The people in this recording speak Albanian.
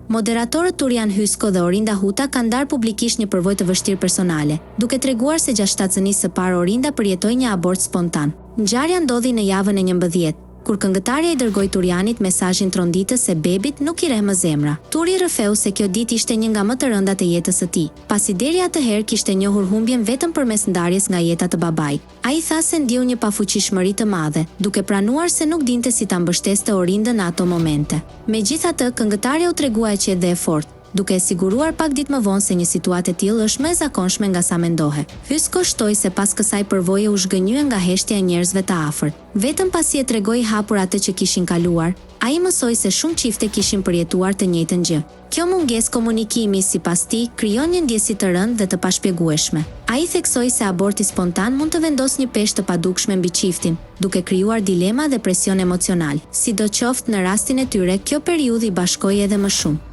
Moderatorët Turian Hysko dhe Orinda Huta kanë ndarë publikisht një përvojë të vështirë personale, duke treguar se gjatë shtatësisë së parë Orinda përjetoi një abort spontan. Ngjarja ndodhi në javën e 11, kur këngëtarja i dërgoi Turianit mesazhin tronditës se bebit nuk i reh më zemra. Turi rrëfeu se kjo ditë ishte një nga më të rëndat e jetës së tij, pasi deri atëherë kishte njohur humbjen vetëm përmes ndarjes nga jeta të babait. Ai tha se ndiu një pafuqishmëri të madhe, duke pranuar se nuk dinte si ta mbështeste Orindën në ato momente. Megjithatë, këngëtarja u tregua e qetë dhe e fortë, duke e siguruar pak ditë më vonë se një situatë e tillë është më e zakonshme nga sa mendohet. Hysko shtoi se pas kësaj përvoje u zhgënjye nga heshtja e njerëzve të afërt. Vetëm pasi e tregoi hapur atë që kishin kaluar, ai mësoi se shumë çifte kishin përjetuar të njëjtën gjë. Kjo mungesë komunikimi, sipas tij, krijon një ndjesi të rëndë dhe të pashpjegueshme. Ai theksoi se aborti spontan mund të vendosë një peshë të padukshme mbi çiftin, duke krijuar dilema dhe presion emocional. Sidoqoftë në rastin e tyre, kjo periudhë i bashkoi edhe më shumë.